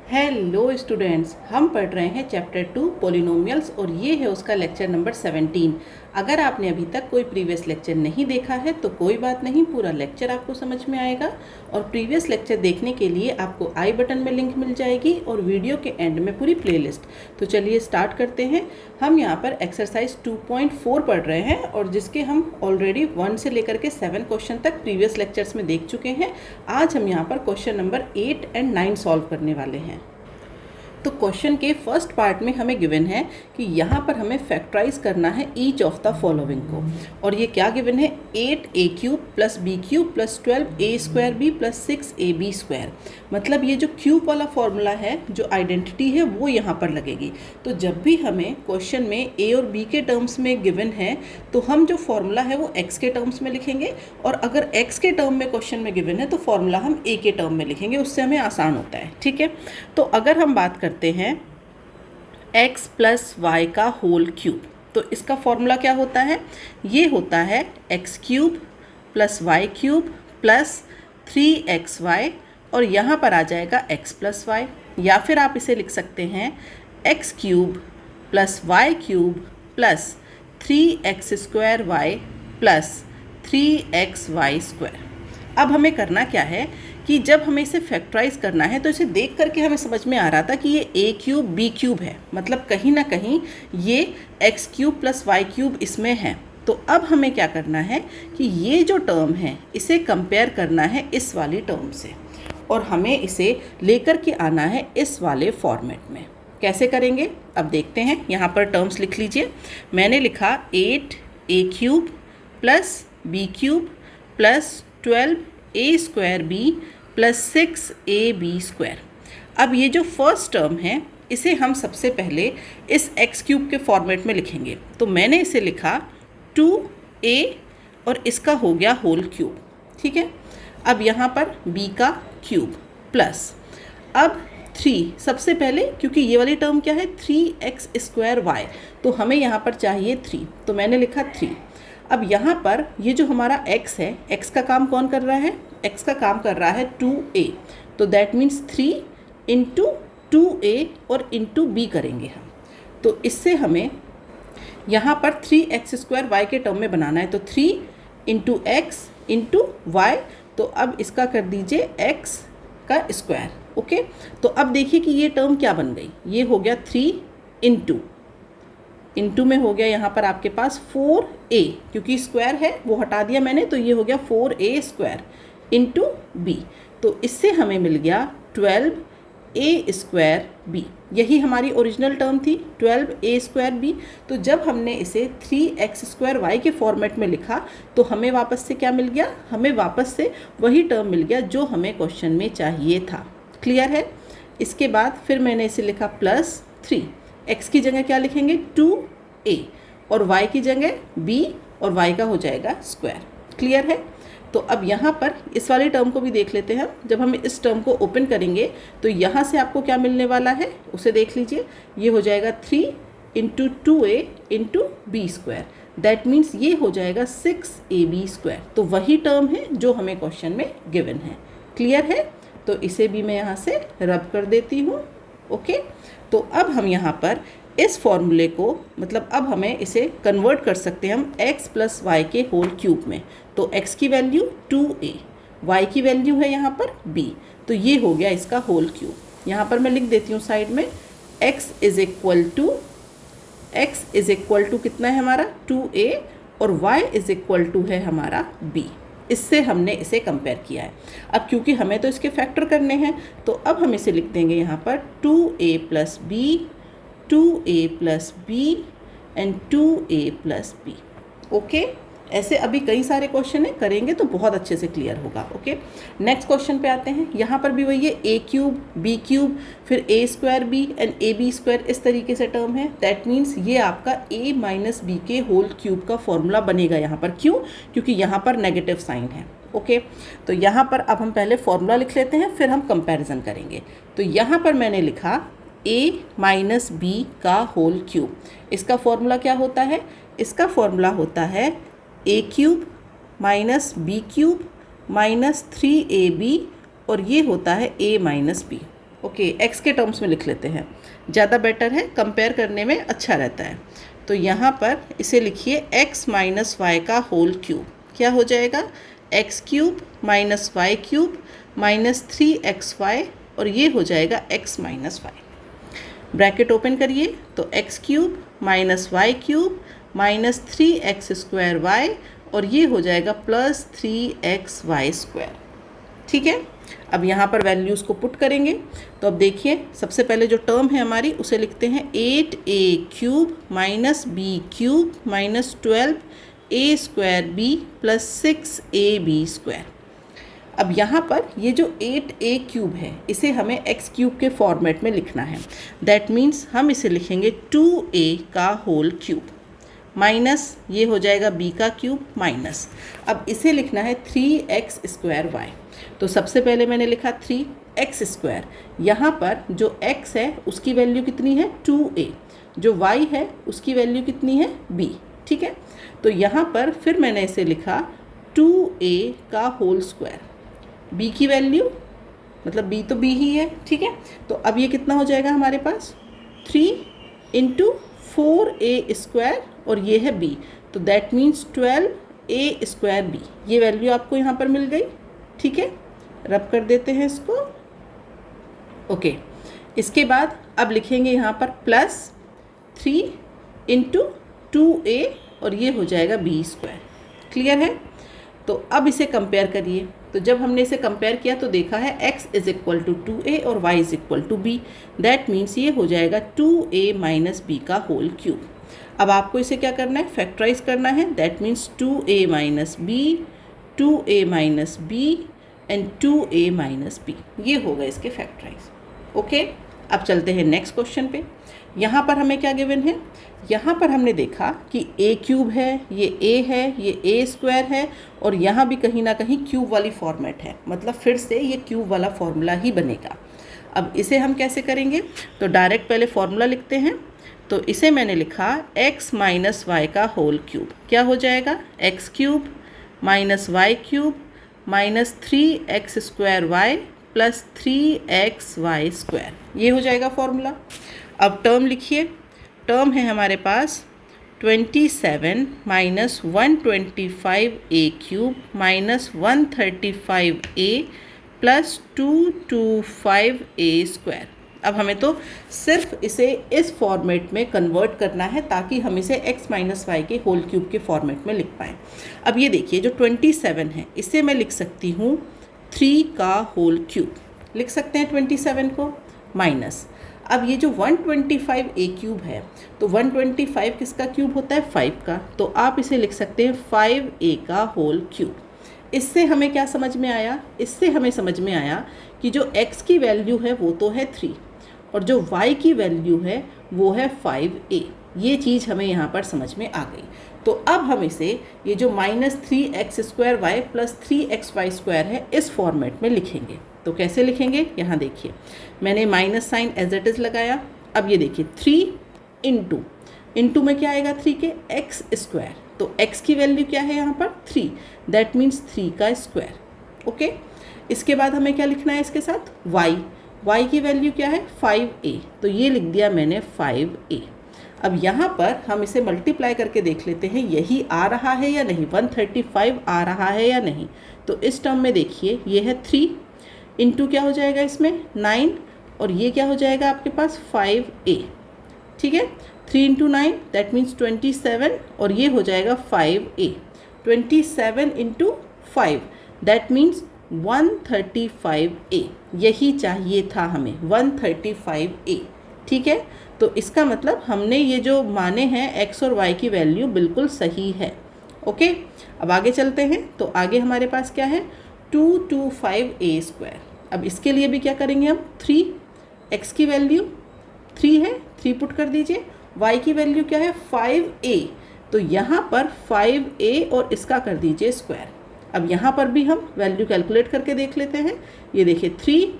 Hello students, हम पढ़ रहे हैं चैप्टर 2 पॉलिनोमियल्स और ये है उसका लेक्चर नंबर 17। अगर आपने अभी तक कोई प्रीवियस लेक्चर नहीं देखा है तो कोई बात नहीं, पूरा लेक्चर आपको समझ में आएगा। और प्रीवियस लेक्चर देखने के लिए आपको आई बटन में लिंक मिल जाएगी और वीडियो के एंड में पूरी प्लेलिस्ट। तो चलिए स्टार्ट करते हैं। हम यहाँ पर एक्सरसाइज 2.4 पढ़ रहे हैं और जिसके हम ऑलरेडी 1 से लेकर के 7 क्वेश्चन तक प्रीवियस लेक्चर्स में देख चुके हैं। आज हम यहाँ पर क्वेश्चन नंबर 8 और 9 सॉल्व करने वाले हैं। तो क्वेश्चन के फर्स्ट पार्ट में हमें गिवन है कि यहाँ पर हमें फैक्टराइज करना है ईच ऑफ द फॉलोइंग को। और ये क्या गिवन है, 8a³ + b³ + 12a² + 6ab²। मतलब ये जो क्यूब वाला फॉर्मूला है, जो आइडेंटिटी है, वो यहाँ पर लगेगी। तो जब भी हमें क्वेश्चन में a और b के टर्म्स में गिवन है तो हम जो फॉर्मूला है वो x के टर्म्स में लिखेंगे, और अगर x के टर्म में क्वेश्चन में गिवन है तो फॉर्मूला हम a के टर्म में लिखेंगे। उससे हमें आसान होता है। ठीक है, तो अगर हम बात करते हैं x + y का होल क्यूब, तो इसका फॉर्मूला क्या होता है, ये होता है x³ + y³ + 3xy, और यहाँ पर आ जाएगा x + y। या फिर आप इसे लिख सकते हैं x³ + y³ + 3x² y + 3xy²। अब हमें करना क्या है कि जब हमें इसे फैक्टराइज करना है तो इसे देख करके हमें समझ में आ रहा था कि ये a³ b³ है, मतलब कहीं ना कहीं ये x³ + y³ इसमें है। तो अब हमें क्या करना है कि ये जो टर्म है इसे कंपेयर करना है इस वाली टर्म से, और हमें इसे लेकर के आना है इस वाले फॉर्मेट में। कैसे करेंगे अब देखते हैं। यहाँ पर टर्म्स लिख लीजिए। मैंने लिखा 8a³ + b³ + 12a² + 6ab²। अब ये जो फर्स्ट टर्म है इसे हम सबसे पहले इस x³ के फॉर्मेट में लिखेंगे। तो मैंने इसे लिखा 2a और इसका हो गया होल क्यूब। ठीक है, अब यहाँ पर b का क्यूब प्लस अब 3, सबसे पहले क्योंकि ये वाली टर्म क्या है 3x²y, तो हमें यहाँ पर चाहिए 3, तो मैंने लिखा 3। अब यहाँ पर ये जो हमारा x है, x का काम कौन कर रहा है, x का काम कर रहा है 2a, तो दैट मीन्स 3 × 2a और × b करेंगे हम। तो इससे हमें यहाँ पर 3x² के टर्म में बनाना है, तो 3 × x × y, तो अब इसका कर दीजिए x का स्क्वायर। ओके, तो अब देखिए कि ये टर्म क्या बन गई, ये हो गया 3 इंटू में हो गया यहाँ पर आपके पास 4a, क्योंकि स्क्वायर है वो हटा दिया मैंने, तो ये हो गया 4a² × b। तो इससे हमें मिल गया 12a²b। यही हमारी ओरिजिनल टर्म थी 12a²b। तो जब हमने इसे 3x² के फॉर्मेट में लिखा तो हमें वापस से क्या मिल गया, हमें वापस से वही टर्म मिल गया जो हमें क्वेश्चन में चाहिए था। क्लियर है। इसके बाद फिर मैंने इसे लिखा +3, x की जगह क्या लिखेंगे 2a, और y की जगह b, और y का हो जाएगा स्क्वायर। क्लियर है। तो अब यहाँ पर इस वाली टर्म को भी देख लेते हैं। जब हम इस टर्म को ओपन करेंगे तो यहाँ से आपको क्या मिलने वाला है उसे देख लीजिए। ये हो जाएगा 3 × 2a × b², दैट मीन्स ये हो जाएगा 6ab²। तो वही टर्म है जो हमें क्वेश्चन में गिवन है। क्लियर है। तो इसे भी मैं यहाँ से रब कर देती हूँ। ओके, तो अब हम यहाँ पर इस फॉर्मूले को, मतलब अब हमें इसे कन्वर्ट कर सकते हैं हम x + y के होल क्यूब में। तो x की वैल्यू 2a, y की वैल्यू है यहाँ पर b, तो ये हो गया इसका होल क्यूब। यहाँ पर मैं लिख देती हूँ साइड में x इज़ इक्वल टू कितना है हमारा 2a, और y इज़ इक्वल टू है हमारा b। इससे हमने इसे कंपेयर किया है। अब क्योंकि हमें तो इसके फैक्टर करने हैं तो अब हम इसे लिख देंगे यहाँ पर 2a + b, 2a + b and 2a + b। Okay, ऐसे अभी कई सारे क्वेश्चन है, करेंगे तो बहुत अच्छे से क्लियर होगा। ओके, नेक्स्ट क्वेश्चन पे आते हैं। यहाँ पर भी वही है a³ b³, फिर a² b एंड ab², इस तरीके से टर्म है। दैट मीन्स ये आपका a - b के होल क्यूब का फॉर्मूला बनेगा यहाँ पर। क्यों, क्योंकि यहाँ पर नेगेटिव साइन है। ओके, तो यहाँ पर अब हम पहले फॉर्मूला लिख लेते हैं, फिर हम कंपैरिजन करेंगे। तो यहाँ पर मैंने लिखा a - b का होल क्यूब। इसका फॉर्मूला क्या होता है, इसका फॉर्मूला होता है a³ - b³ - 3ab, और ये होता है a - b। ओके, एक्स के टर्म्स में लिख लेते हैं, ज़्यादा बेटर है, कंपेयर करने में अच्छा रहता है। तो यहाँ पर इसे लिखिए एक्स माइनस वाई का होल क्यूब। क्या हो जाएगा? X cube minus y cube minus 3xy, और ये हो जाएगा x minus y. Bracket open करिए तो x cube minus y cube minus 3x² y, और ये हो जाएगा प्लस 3xy²। ठीक है, अब यहाँ पर वैल्यूज़ को पुट करेंगे। तो अब देखिए, सबसे पहले जो टर्म है हमारी उसे लिखते हैं 8a³ minus b³ minus 12a² plus 6ab²। अब यहाँ पर ये जो 8a³ है इसे हमें x³ के फॉर्मेट में लिखना है। दैट मीन्स हम इसे लिखेंगे 2a का होल क्यूब माइनस ये हो जाएगा b का क्यूब माइनस, अब इसे लिखना है 3x²y। तो सबसे पहले मैंने लिखा 3x², यहाँ पर जो x है उसकी वैल्यू कितनी है 2a, जो y है उसकी वैल्यू कितनी है b। ठीक है, तो यहाँ पर फिर मैंने इसे लिखा 2a का होल स्क्वायर, b की वैल्यू मतलब b तो b ही है। ठीक है, तो अब ये कितना हो जाएगा हमारे पास 3 × 4a² और ये है b, तो दैट मीन्स 12a²b। ये वैल्यू आपको यहाँ पर मिल गई। ठीक है, रब कर देते हैं इसको। ओके, इसके बाद अब लिखेंगे यहाँ पर प्लस 3 × 2a और ये हो जाएगा b²। क्लियर है? तो अब इसे कंपेयर करिए। तो जब हमने इसे कंपेयर किया तो देखा है x is equal to 2a और y is equal to b। That means ये हो जाएगा 2a माइनस b का होल क्यूब। अब आपको इसे क्या करना है? फैक्टराइज करना है। That means 2a minus b, 2a minus b and 2a minus b। ये होगा इसके फैक्टराइज। ओके, अब चलते हैं नेक्स्ट क्वेश्चन पे। यहाँ पर हमें क्या गिवन है? यहाँ पर हमने देखा कि a³ है, ये a है, ये a² है, और यहाँ भी कहीं ना कहीं क्यूब वाली फॉर्मेट है, मतलब फिर से ये क्यूब वाला फॉर्मूला ही बनेगा। अब इसे हम कैसे करेंगे? तो डायरेक्ट पहले फॉर्मूला लिखते हैं। तो इसे मैंने लिखा x माइनस वाई का होल क्यूब। क्या हो जाएगा? x³ minus y³ minus 3x² plus 3xy²। ये हो जाएगा फॉर्मूला। अब टर्म लिखिए। टर्म है हमारे पास 27 minus 125a³ minus 135a plus 225a²। अब हमें तो सिर्फ इसे इस फॉर्मेट में कन्वर्ट करना है ताकि हम इसे x माइनस वाई के होल क्यूब के फॉर्मेट में लिख पाएँ। अब ये देखिए, जो 27 है इसे मैं लिख सकती हूँ 3 का होल क्यूब, लिख सकते हैं 27 को, माइनस अब ये जो 125a³ है, तो 125 किसका क्यूब होता है? 5 का, तो आप इसे लिख सकते हैं 5a का होल क्यूब। इससे हमें क्या समझ में आया? इससे हमें समझ में आया कि जो x की वैल्यू है वो तो है 3 और जो y की वैल्यू है वो है 5a। ये चीज़ हमें यहाँ पर समझ में आ गई। तो अब हम इसे ये जो माइनस 3x² प्लस 3xy² है इस फॉर्मेट में लिखेंगे। तो कैसे लिखेंगे? यहाँ देखिए, मैंने minus sign as it is लगाया। अब ये देखिए 3 इंटू में क्या आएगा? 3 के x²। तो x की वैल्यू क्या है यहाँ पर? 3, दैट मीन्स 3 का स्क्वायर। ओके, इसके बाद हमें क्या लिखना है इसके साथ? y की वैल्यू क्या है? 5a, तो ये लिख दिया मैंने 5a। अब यहाँ पर हम इसे मल्टीप्लाई करके देख लेते हैं यही आ रहा है या नहीं, 135 आ रहा है या नहीं। तो इस टर्म में देखिए, ये है 3 इंटू क्या हो जाएगा इसमें 9, और ये क्या हो जाएगा आपके पास 5a। ठीक है, 3 × 9 दैट मीन्स 27, और ये हो जाएगा 5a। 27 × 5 that means 135a। यही चाहिए था हमें, 135a। ठीक है, तो इसका मतलब हमने ये जो माने हैं x और y की वैल्यू बिल्कुल सही है। ओके, अब आगे चलते हैं। तो आगे हमारे पास क्या है? 225a²। अब इसके लिए भी क्या करेंगे हम? 3, x की वैल्यू 3 है, 3 पुट कर दीजिए। y की वैल्यू क्या है? 5a, तो यहाँ पर 5a और इसका कर दीजिए स्क्वायर। अब यहाँ पर भी हम वैल्यू कैलकुलेट करके देख लेते हैं। ये देखिए 3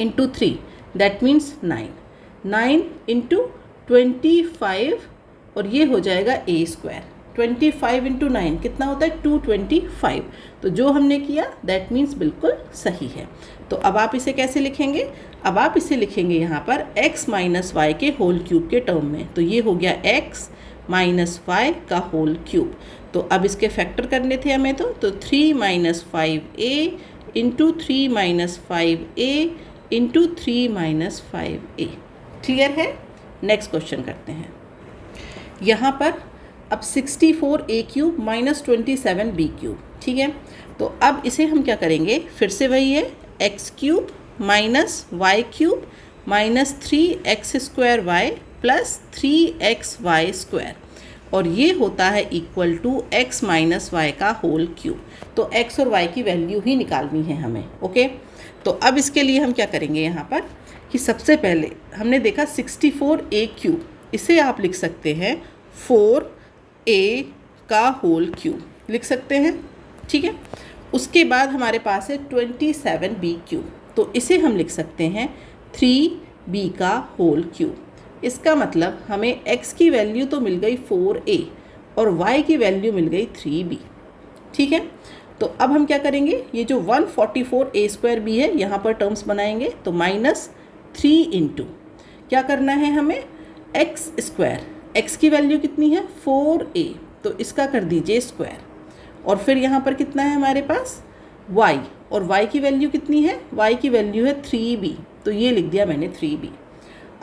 × 3 दैट मीन्स 9, 9 × 25 और ये हो जाएगा a²। 25 इंटू 9 कितना होता है 225। तो जो हमने किया दैट मीन्स बिल्कुल सही है। तो अब आप इसे कैसे लिखेंगे? अब आप इसे लिखेंगे यहाँ पर x माइनस वाई के होल क्यूब के टर्म में। तो ये हो गया x माइनस वाई का होल क्यूब। तो अब इसके फैक्टर करने थे हमें तो 3 minus 5a into 3 minus 5a into 3 minus 5a। Clear है? नेक्स्ट क्वेश्चन करते हैं। यहाँ पर अब 64a cube minus 27b cube, ठीक है। तो अब इसे हम क्या करेंगे, फिर से वही है x cube minus y cube minus 3x square y plus 3xy square, और ये होता है equal to x minus y का होल क्यूब। तो x और y की वैल्यू ही निकालनी है हमें, ओके। तो अब इसके लिए हम क्या करेंगे यहाँ पर कि सबसे पहले हमने देखा 64a क्यूब, इसे आप लिख सकते हैं 4a का होल क्यूब लिख सकते हैं, ठीक है। उसके बाद हमारे पास है 27b क्यूब, तो इसे हम लिख सकते हैं 3b का होल क्यूब। इसका मतलब हमें x की वैल्यू तो मिल गई 4a और y की वैल्यू मिल गई 3b, ठीक है। तो अब हम क्या करेंगे, ये जो 144a स्क्वायर b है यहाँ पर टर्म्स बनाएंगे। तो माइनस 3 इंटू क्या करना है हमें x स्क्वायर, x की वैल्यू कितनी है 4a, तो इसका कर दीजिए स्क्वायर, और फिर यहाँ पर कितना है हमारे पास y, और y की वैल्यू कितनी है, y की वैल्यू है 3b, तो ये लिख दिया मैंने 3b।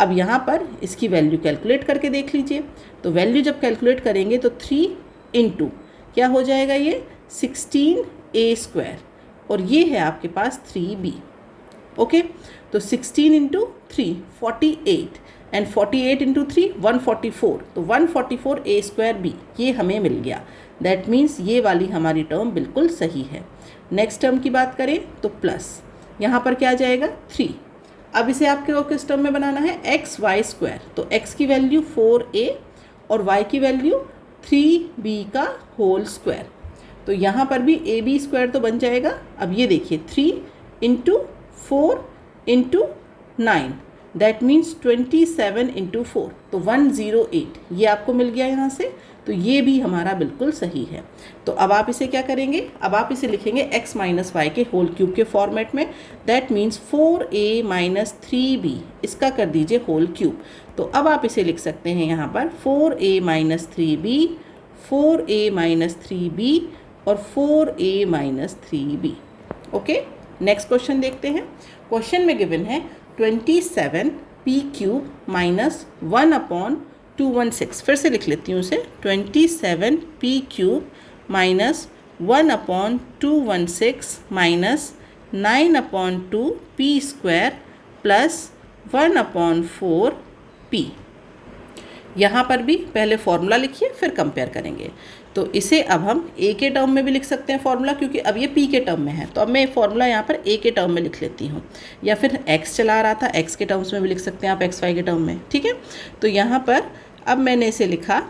अब यहाँ पर इसकी वैल्यू कैलकुलेट करके देख लीजिए। तो वैल्यू जब कैलकुलेट करेंगे तो 3 इंटू क्या हो जाएगा, ये 16a स्क्वायर, और ये है आपके पास 3b, ओके। तो 16 इंटू 3 48 एंड 48 इंटू 3 144, तो 144a स्क्वायर b ये हमें मिल गया। दैट मीन्स ये वाली हमारी टर्म बिल्कुल सही है। नेक्स्ट टर्म की बात करें तो प्लस यहाँ पर क्या आ जाएगा 3। अब इसे आपके किस टर्म में बनाना है, एक्स वाई स्क्वायर, तो x की वैल्यू 4a और y की वैल्यू 3b का होल स्क्वायर। तो यहाँ पर भी ab स्क्वायर तो बन जाएगा। अब ये देखिए 3 into 4 into 9 that means 27 into 4, तो 108 ये आपको मिल गया यहाँ से। तो ये भी हमारा बिल्कुल सही है। तो अब आप इसे क्या करेंगे, अब आप इसे लिखेंगे x माइनस वाई के होल क्यूब के फॉर्मेट में। That means 4a minus 3b, इसका कर दीजिए होल क्यूब। तो अब आप इसे लिख सकते हैं यहाँ पर 4a minus 3b, 4a minus 3b और 4a minus 3b, okay. Next question देखते हैं। क्वेश्चन में गिवन है 27p क्यूब माइनस 1/216। फिर से लिख लेती हूँ उसे, 27p cube minus 1/216 minus 9/2p square plus 1/4p। यहाँ पर भी पहले फॉर्मूला लिखिए फिर कंपेयर करेंगे। तो इसे अब हम a के टर्म में भी लिख सकते हैं फॉर्मूला, क्योंकि अब ये p के टर्म में है। तो अब मैं फॉर्मूला यहाँ पर a के टर्म में लिख लेती हूँ, या फिर x चला रहा था x के टर्म्स में भी लिख सकते हैं आप xy के टर्म में, ठीक है। तो यहाँ पर अब मैंने इसे लिखा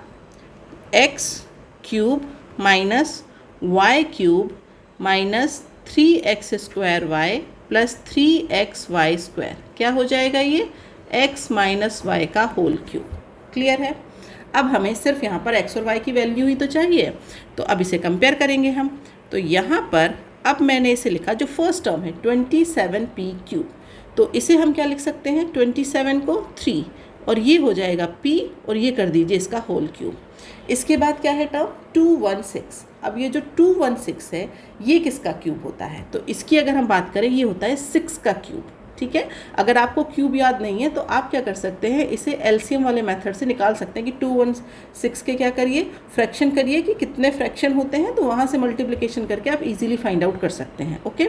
x cube minus y cube minus 3x square y plus 3xy square, क्या हो जाएगा ये x माइनस वाई का होल क्यूब। क्लियर है? अब हमें सिर्फ यहाँ पर x और y की वैल्यू ही तो चाहिए। तो अब इसे कंपेयर करेंगे हम। तो यहाँ पर अब मैंने इसे लिखा, जो फर्स्ट टर्म है 27p क्यूब, तो इसे हम क्या लिख सकते हैं, 27 को 3 और ये हो जाएगा p और ये कर दीजिए इसका होल क्यूब। इसके बाद क्या है टर्म 216। अब ये जो 216 है ये किसका क्यूब होता है, तो इसकी अगर हम बात करें ये होता है 6 का क्यूब, ठीक है। अगर आपको क्यूब याद नहीं है तो आप क्या कर सकते हैं, इसे एलसीएम वाले मेथड से निकाल सकते हैं कि 216 के क्या करिए, फ्रैक्शन करिए कि कितने फ्रैक्शन होते हैं, तो वहाँ से मल्टीप्लिकेशन करके आप इजीली फाइंड आउट कर सकते हैं, ओके।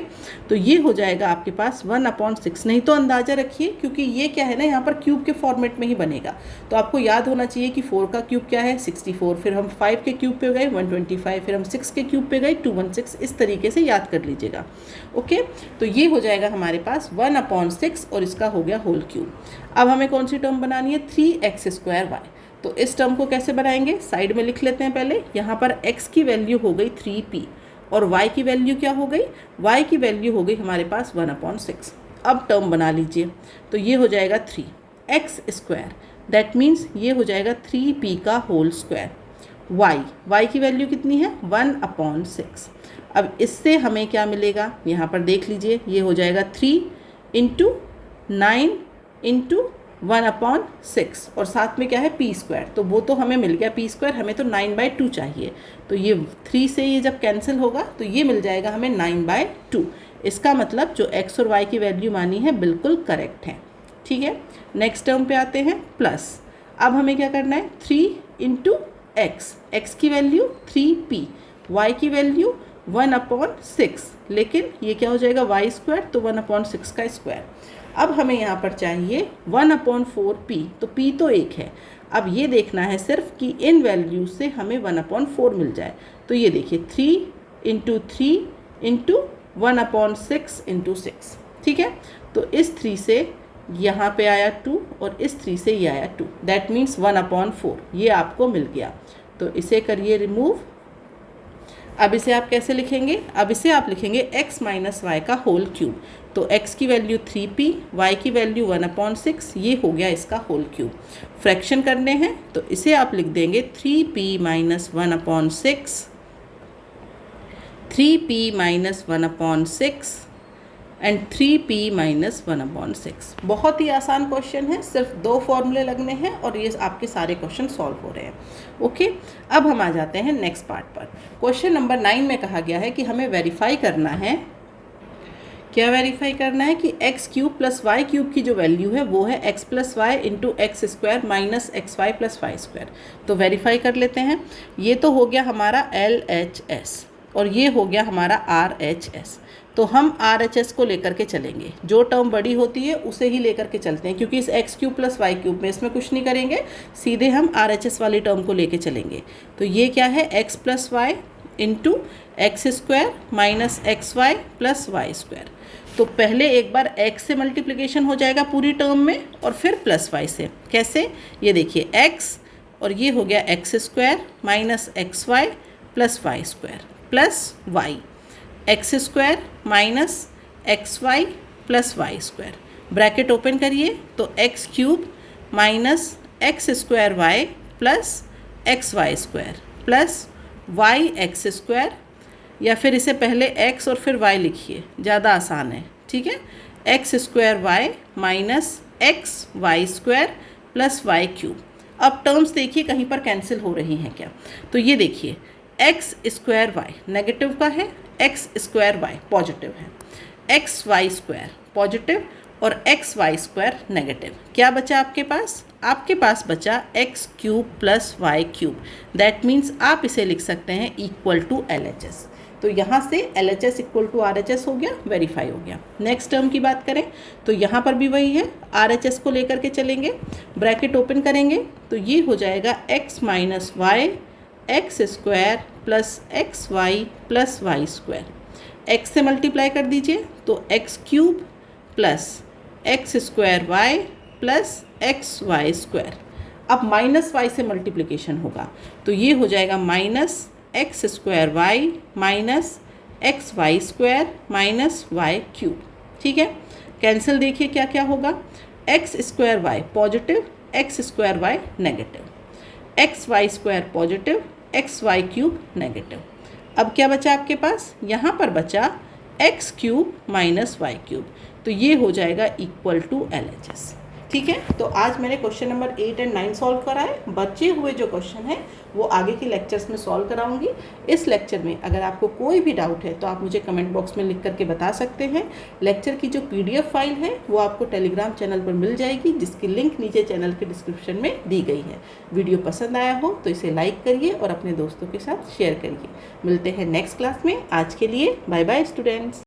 तो ये हो जाएगा आपके पास 1/6। नहीं तो अंदाज़ा रखिए, क्योंकि ये क्या है ना, यहाँ पर क्यूब के फॉर्मेट में ही बनेगा। तो आपको याद होना चाहिए कि 4 का क्यूब क्या है 64, फिर हम 5 के क्यूब पे गए 125, फिर हम 6 के क्यूब पे गए 216। इस तरीके से याद कर लीजिएगा, ओके। तो ये हो जाएगा हमारे पास 1/6 और इसका हो गया होल क्यूब। अब हमें कौन सी टर्म बनानी है, 3x स्क्वायर वाई। तो इस टर्म को कैसे बनाएंगे, साइड में लिख लेते हैं पहले। यहाँ पर x की वैल्यू हो गई 3p और y की वैल्यू क्या हो गई, y की वैल्यू हो गई हमारे पास 1/6। अब टर्म बना लीजिए, तो ये हो जाएगा 3x स्क्वायर, दैट मीन्स ये हो जाएगा 3p का होल स्क्वायर y की वैल्यू कितनी है 1/6। अब इससे हमें क्या मिलेगा, यहाँ पर देख लीजिए, ये हो जाएगा 3 इंटू 9 इंटू 1/6 और साथ में क्या है p², तो वो तो हमें मिल गया p², हमें तो 9/2 चाहिए। तो ये 3 से ये जब कैंसिल होगा तो ये मिल जाएगा हमें 9/2। इसका मतलब जो x और y की वैल्यू मानी है बिल्कुल करेक्ट है। ठीक है, नेक्स्ट टर्म पे आते हैं प्लस। अब हमें क्या करना है 3 इंटू x की वैल्यू 3p, y की वैल्यू 1/6, लेकिन ये क्या हो जाएगा y², तो 1/6 का स्क्वायर। अब हमें यहाँ पर चाहिए 1/4p, तो p तो 1 है। अब ये देखना है सिर्फ कि इन वैल्यू से हमें 1/4 मिल जाए। तो ये देखिए 3 इंटू 3 इंटू 1/6 इंटू 6। ठीक है, तो इस 3 से यहाँ पे आया 2 और इस 3 से ये आया 2, दैट मीन्स 1/4 ये आपको मिल गया। तो इसे करिए रिमूव। अब इसे आप कैसे लिखेंगे, अब इसे आप लिखेंगे x माइनस वाई का होल क्यूब। तो x की वैल्यू 3p, y की वैल्यू 1/6, ये हो गया इसका होल क्यूब। फ्रैक्शन करने हैं तो इसे आप लिख देंगे 3p minus 1/6, 3p minus 1/6 and 3p minus 1/6। बहुत ही आसान क्वेश्चन है, सिर्फ 2 फॉर्मूले लगने हैं और ये आपके सारे क्वेश्चन सॉल्व हो रहे हैं। ओके, अब हम आ जाते हैं नेक्स्ट पार्ट पर। क्वेश्चन नंबर 9 में कहा गया है कि हमें वेरीफाई करना है, क्या वेरीफाई करना है कि x³ प्लस y³ की जो वैल्यू है वो है x plus y into x² minus xy plus y²। तो वेरीफाई कर लेते हैं। ये तो हो गया हमारा LHS और ये हो गया हमारा RHS। तो हम RHS को लेकर के चलेंगे, जो टर्म बड़ी होती है उसे ही लेकर के चलते हैं, क्योंकि इस x³ प्लस y³ में इसमें कुछ नहीं करेंगे, सीधे हम RHS वाली टर्म को लेके चलेंगे। तो ये क्या है x plus y into x² minus xy plus y²। तो पहले एक बार x से मल्टीप्लिकेशन हो जाएगा पूरी टर्म में और फिर प्लस y से। कैसे, ये देखिए x और ये हो गया x² minus xy plus y² plus y, x² minus xy plus y²। Bracket open करिए तो x³ minus x² plus xy² plus yx², या फिर इसे पहले x और फिर y लिखिए, ज़्यादा आसान है। ठीक है, x² minus xy² plus y³। अब टर्म्स देखिए कहीं पर कैंसिल हो रही हैं क्या, तो ये देखिए x² नेगेटिव का है, x² पॉजिटिव है, xy² पॉजिटिव और xy² नेगेटिव। क्या बचा आपके पास, आपके पास बचा x³ plus y³। That means आप इसे लिख सकते हैं इक्वल टू LHS। तो यहाँ से LHS इक्वल टू RHS हो गया, वेरीफाई हो गया। नेक्स्ट टर्म की बात करें तो यहाँ पर भी वही है, RHS को लेकर के चलेंगे, ब्रैकेट ओपन करेंगे तो ये हो जाएगा x minus y x² plus xy plus y²। x से मल्टीप्लाई कर दीजिए तो x³ plus x² plus xy²। अब माइनस y से मल्टीप्लिकेशन होगा तो ये हो जाएगा minus x² minus xy² minus y³। ठीक है, कैंसिल देखिए क्या क्या होगा, x² positive x² negative, xy² positive xy³ negative. अब क्या बचा आपके पास, यहाँ पर बचा x³ माइनस y³, तो ये हो जाएगा इक्वल टू LHS। ठीक है, तो आज मैंने क्वेश्चन नंबर 8 और 9 सॉल्व कराए। बचे हुए जो क्वेश्चन हैं वो आगे के लेक्चर्स में सॉल्व कराऊंगी। इस लेक्चर में अगर आपको कोई भी डाउट है तो आप मुझे कमेंट बॉक्स में लिख करके बता सकते हैं। लेक्चर की जो PDF फाइल है वो आपको टेलीग्राम चैनल पर मिल जाएगी, जिसकी लिंक नीचे चैनल के डिस्क्रिप्शन में दी गई है। वीडियो पसंद आया हो तो इसे लाइक करिए और अपने दोस्तों के साथ शेयर करिए। मिलते हैं नेक्स्ट क्लास में, आज के लिए बाय बाय स्टूडेंट्स।